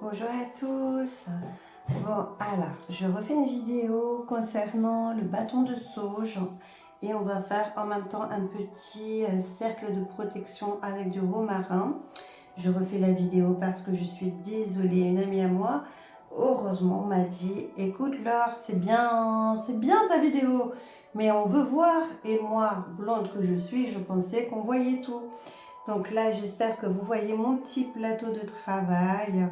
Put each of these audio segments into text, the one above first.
Bonjour à tous. Bon, alors, je refais une vidéo concernant le bâton de sauge et on va faire en même temps un petit cercle de protection avec du romarin. Je refais la vidéo parce que je suis désolée, une amie à moi, heureusement, m'a dit, écoute Laure, c'est bien ta vidéo, mais on veut voir. Et moi, blonde que je suis, je pensais qu'on voyait tout. Donc là, j'espère que vous voyez mon petit plateau de travail.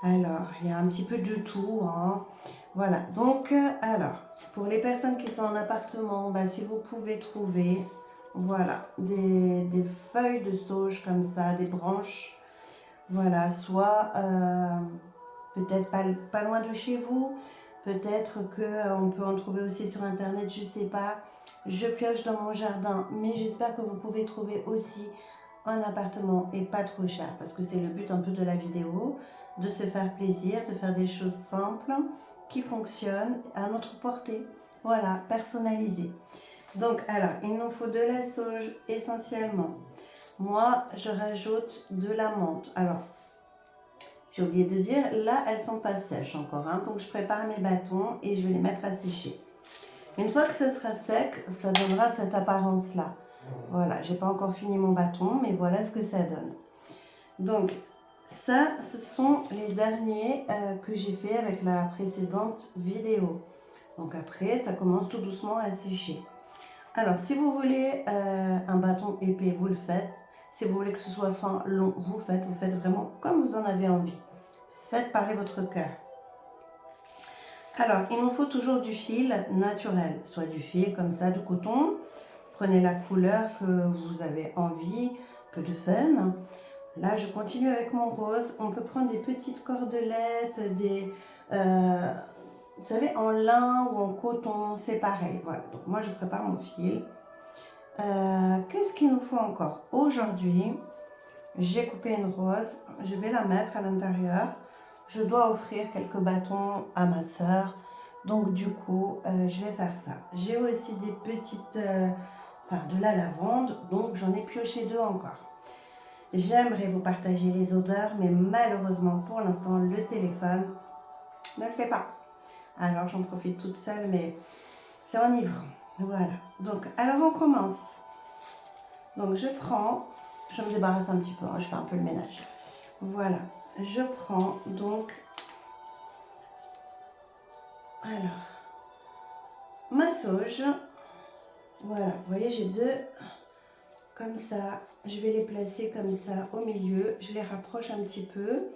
Alors, il y a un petit peu de tout, hein. Voilà, donc, alors, pour les personnes qui sont en appartement, bah, si vous pouvez trouver, voilà, des feuilles de sauge comme ça, des branches, voilà, soit peut-être pas loin de chez vous, peut-être qu'on peut en trouver aussi sur Internet, je sais pas. Je pioche dans mon jardin, mais j'espère que vous pouvez trouver aussi un appartement et pas trop cher, parce que c'est le but un peu de la vidéo, de se faire plaisir, de faire des choses simples qui fonctionnent à notre portée. Voilà, personnalisé. Donc, alors, il nous faut de la sauge essentiellement. Moi, je rajoute de la menthe. Alors, j'ai oublié de dire, là, elles sont pas sèches encore, hein, donc je prépare mes bâtons et je vais les mettre à sécher. Une fois que ce sera sec, ça donnera cette apparence-là. Voilà, j'ai pas encore fini mon bâton, mais voilà ce que ça donne. Donc, ça, ce sont les derniers que j'ai fait avec la précédente vidéo. Donc après, ça commence tout doucement à sécher. Alors, si vous voulez un bâton épais, vous le faites. Si vous voulez que ce soit fin, long, vous faites vraiment comme vous en avez envie. Faites parler votre cœur. Alors, il nous faut toujours du fil naturel, soit du fil comme ça, de coton. Prenez la couleur que vous avez envie, peu de fun. Là, je continue avec mon rose. On peut prendre des petites cordelettes, vous savez, en lin ou en coton, c'est pareil. Voilà, donc moi, je prépare mon fil. Qu'est-ce qu'il nous faut encore? Aujourd'hui, j'ai coupé une rose. Je vais la mettre à l'intérieur. Je dois offrir quelques bâtons à ma sœur. Donc, du coup, je vais faire ça. J'ai aussi des petites... de la lavande. Donc, j'en ai pioché deux encore. J'aimerais vous partager les odeurs, mais malheureusement, pour l'instant, le téléphone ne le fait pas. Alors, j'en profite toute seule, mais c'est enivrant. Voilà. Donc, alors, on commence. Donc, je me débarrasse un petit peu, hein, je fais un peu le ménage. Voilà. Je prends donc, alors, ma sauge. Voilà. Vous voyez, j'ai deux comme ça. Je vais les placer comme ça au milieu. Je les rapproche un petit peu.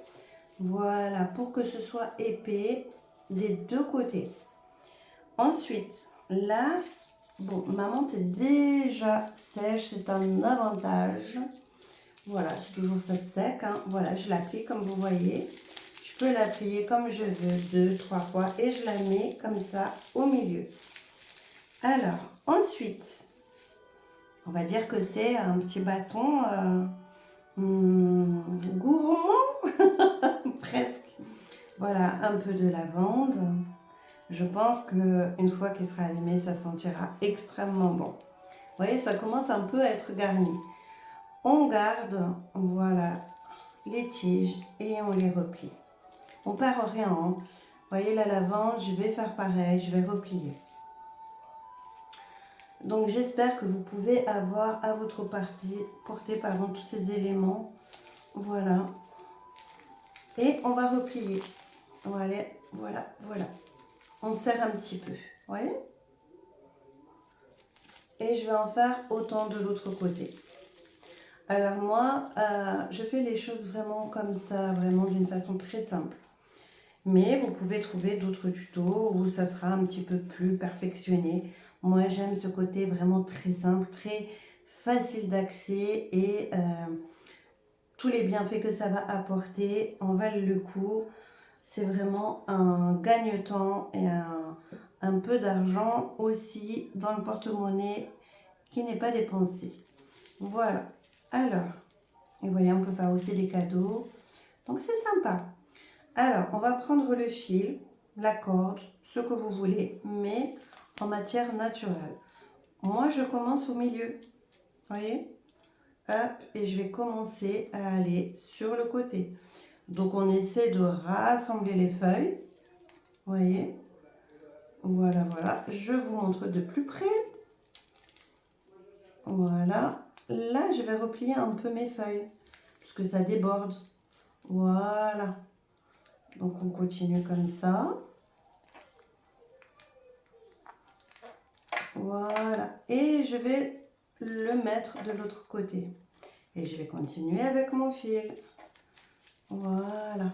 Voilà, pour que ce soit épais des deux côtés. Ensuite, là, bon, ma menthe est déjà sèche, c'est un avantage. Voilà, c'est toujours ça sec, hein. Voilà, je l'applique comme vous voyez. Je peux l'appliquer comme je veux, 2, 3 fois, et je la mets comme ça au milieu. Alors, ensuite, on va dire que c'est un petit bâton gourmand, presque. Voilà, un peu de lavande. Je pense qu'une fois qu'il sera allumé, ça sentira extrêmement bon. Vous voyez, ça commence un peu à être garni. On garde, voilà, les tiges et on les replie. On perd rien, hein. Vous voyez, la lavande, je vais faire pareil, je vais replier. Donc, j'espère que vous pouvez avoir à votre portée tous ces éléments. Voilà. Et on va replier. Voilà, voilà, voilà. On serre un petit peu. Vous voyez? Et je vais en faire autant de l'autre côté. Alors moi, je fais les choses vraiment comme ça, vraiment d'une façon très simple. Mais vous pouvez trouver d'autres tutos où ça sera un petit peu plus perfectionné. Moi, j'aime ce côté vraiment très simple, très facile d'accès et tous les bienfaits que ça va apporter en valent le coup. C'est vraiment un gagne-temps et un peu d'argent aussi dans le porte-monnaie qui n'est pas dépensé. Voilà. Alors, et voyez, on peut faire aussi des cadeaux. Donc, c'est sympa. Alors, on va prendre le fil, la corde, ce que vous voulez, mais en matière naturelle. Moi, je commence au milieu. Voyez? Hop, et je vais commencer à aller sur le côté. Donc on essaie de rassembler les feuilles. Vous voyez? Voilà, voilà. Je vous montre de plus près. Voilà. Là, je vais replier un peu mes feuilles, puisque ça déborde. Voilà. Donc on continue comme ça. Voilà. Et je vais le mettre de l'autre côté. Et je vais continuer avec mon fil. Voilà.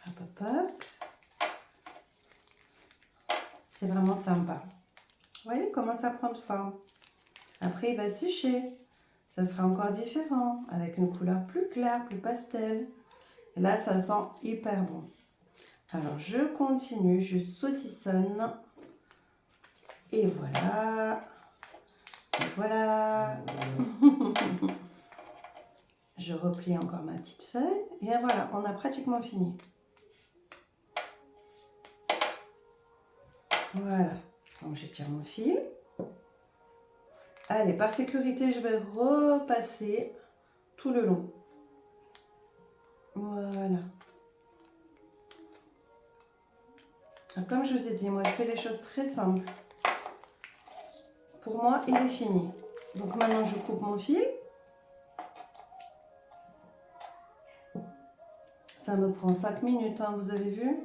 Hop, hop, hop. C'est vraiment sympa. Vous voyez comment ça prend de forme. Après, il va sécher. Ça sera encore différent, avec une couleur plus claire, plus pastel. Et là, ça sent hyper bon. Alors, je continue, je saucissonne. Et voilà. Et voilà. Je replie encore ma petite feuille. Et voilà, on a pratiquement fini. Voilà. Donc, j'étire mon fil. Allez, par sécurité, je vais repasser tout le long. Voilà. Alors, comme je vous ai dit, moi, je fais les choses très simples. Pour moi, il est fini. Donc, maintenant, je coupe mon fil. Ça me prend 5 minutes, hein, vous avez vu?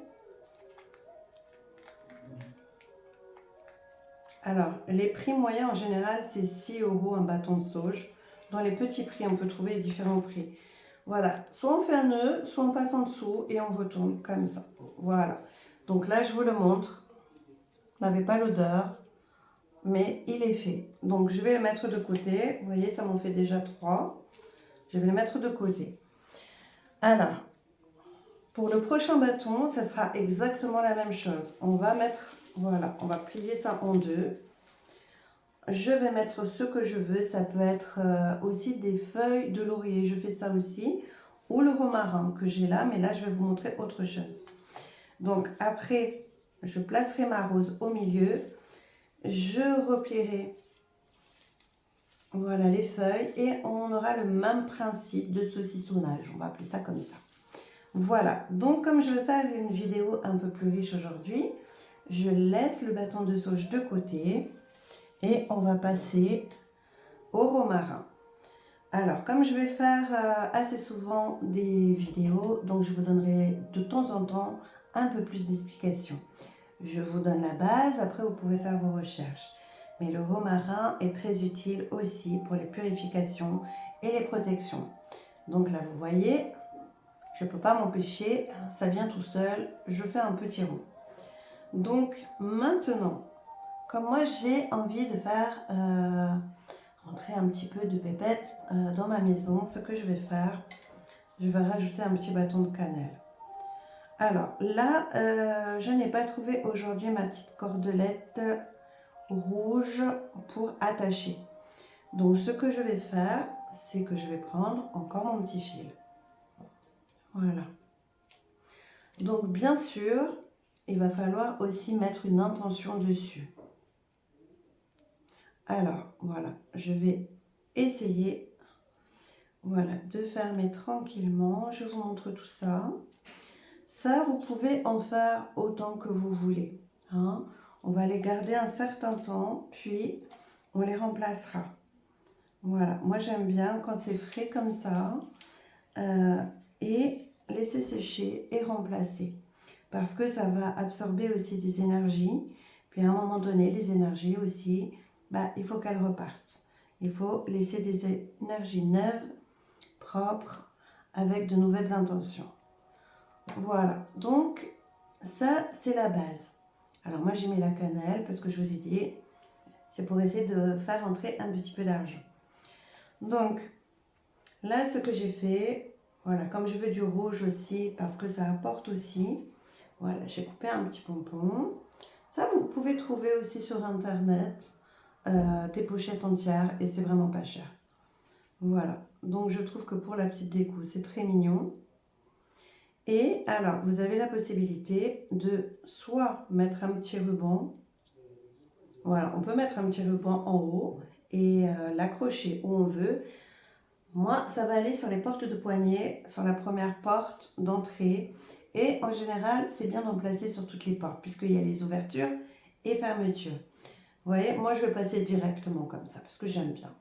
Alors, les prix moyens en général, c'est 6 € un bâton de sauge. Dans les petits prix, on peut trouver différents prix. Voilà, soit on fait un nœud, soit on passe en dessous et on retourne comme ça. Voilà. Donc là, je vous le montre. Vous n'avez pas l'odeur, mais il est fait. Donc, je vais le mettre de côté. Vous voyez, ça m'en fait déjà 3. Je vais le mettre de côté. Alors, pour le prochain bâton, ça sera exactement la même chose. On va mettre, voilà, on va plier ça en deux. Je vais mettre ce que je veux. Ça peut être aussi des feuilles de laurier. Je fais ça aussi. Ou le romarin que j'ai là. Mais là, je vais vous montrer autre chose. Donc, après, je placerai ma rose au milieu. Je replierai, voilà, les feuilles. Et on aura le même principe de saucissonnage. On va appeler ça comme ça. Voilà, donc comme je vais faire une vidéo un peu plus riche aujourd'hui, je laisse le bâton de sauge de côté et on va passer au romarin. Alors, comme je vais faire assez souvent des vidéos, donc je vous donnerai de temps en temps un peu plus d'explications. Je vous donne la base, après vous pouvez faire vos recherches. Mais le romarin est très utile aussi pour les purifications et les protections. Donc là, vous voyez, je ne peux pas m'empêcher, ça vient tout seul, je fais un petit rond. Donc maintenant, comme moi j'ai envie de faire rentrer un petit peu de pépette dans ma maison, ce que je vais faire, je vais rajouter un petit bâton de cannelle. Alors là, je n'ai pas trouvé aujourd'hui ma petite cordelette rouge pour attacher. Donc ce que je vais faire, c'est que je vais prendre encore mon petit fil. Voilà. Donc bien sûr, il va falloir aussi mettre une intention dessus. Alors voilà, je vais essayer, voilà, de fermer tranquillement. Je vous montre tout ça. Ça, vous pouvez en faire autant que vous voulez, hein. On va les garder un certain temps, puis on les remplacera. Voilà, moi j'aime bien quand c'est frais comme ça, et laisser sécher et remplacer. Parce que ça va absorber aussi des énergies. Puis à un moment donné, les énergies aussi, il faut qu'elles repartent. Il faut laisser des énergies neuves, propres, avec de nouvelles intentions. Voilà, donc ça c'est la base. Alors moi j'ai mis la cannelle parce que je vous ai dit, c'est pour essayer de faire entrer un petit peu d'argent. Donc là ce que j'ai fait, voilà, comme je veux du rouge aussi, parce que ça apporte aussi, voilà, j'ai coupé un petit pompon. Ça, vous pouvez trouver aussi sur Internet des pochettes entières et c'est vraiment pas cher. Voilà, donc je trouve que pour la petite déco, c'est très mignon. Et alors, vous avez la possibilité de soit mettre un petit ruban. Voilà, on peut mettre un petit ruban en haut et l'accrocher où on veut. Moi, ça va aller sur les portes de poignée, sur la première porte d'entrée. Et en général, c'est bien d'en placer sur toutes les portes, puisqu'il y a les ouvertures et fermetures. Vous voyez, moi, je vais passer directement comme ça, parce que j'aime bien.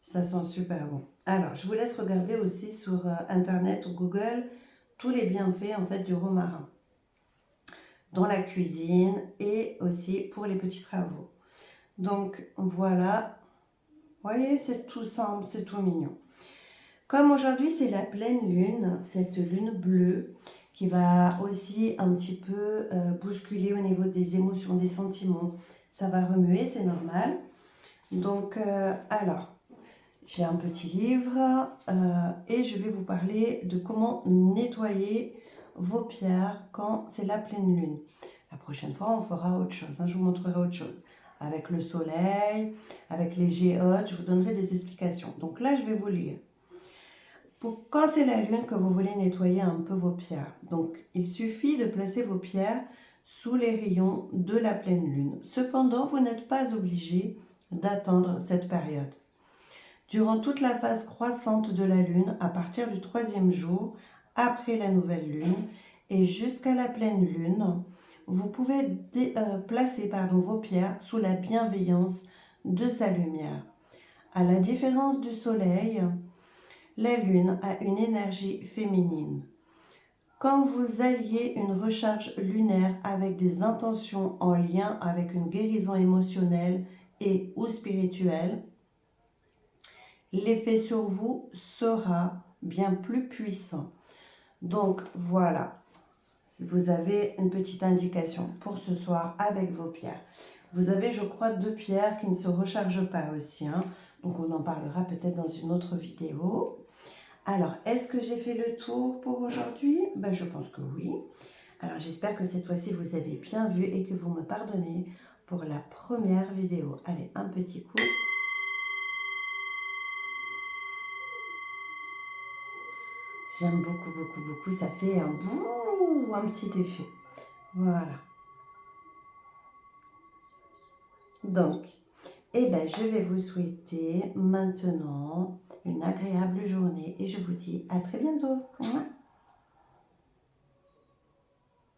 Ça sent super bon. Alors, je vous laisse regarder aussi sur Internet ou Google tous les bienfaits, en fait, du romarin. Dans la cuisine et aussi pour les petits travaux. Donc, voilà. Vous voyez, c'est tout simple, c'est tout mignon. Comme aujourd'hui, c'est la pleine lune, cette lune bleue qui va aussi un petit peu bousculer au niveau des émotions, des sentiments. Ça va remuer, c'est normal. Donc, alors, j'ai un petit livre et je vais vous parler de comment nettoyer vos pierres quand c'est la pleine lune. La prochaine fois, on fera autre chose, hein, je vous montrerai autre chose. Avec le soleil, avec les géodes, je vous donnerai des explications. Donc là, je vais vous lire. Quand c'est la lune que vous voulez nettoyer un peu vos pierres, donc il suffit de placer vos pierres sous les rayons de la pleine lune. Cependant, vous n'êtes pas obligé d'attendre cette période. Durant toute la phase croissante de la lune, à partir du 3e jour, après la nouvelle lune, et jusqu'à la pleine lune, vous pouvez placer vos pierres sous la bienveillance de sa lumière. À la différence du soleil, la lune a une énergie féminine. Quand vous alliez une recharge lunaire avec des intentions en lien avec une guérison émotionnelle et ou spirituelle, l'effet sur vous sera bien plus puissant. Donc voilà, vous avez une petite indication pour ce soir avec vos pierres. Vous avez, je crois, 2 pierres qui ne se rechargent pas aussi, hein. Donc on en parlera peut-être dans une autre vidéo. Alors, est-ce que j'ai fait le tour pour aujourd'hui? Ben, je pense que oui. Alors, j'espère que cette fois-ci, vous avez bien vu et que vous me pardonnez pour la première vidéo. Allez, un petit coup. J'aime beaucoup, beaucoup, beaucoup. Ça fait un bouh, un petit effet. Voilà. Donc, je vais vous souhaiter maintenant une agréable journée et je vous dis à très bientôt.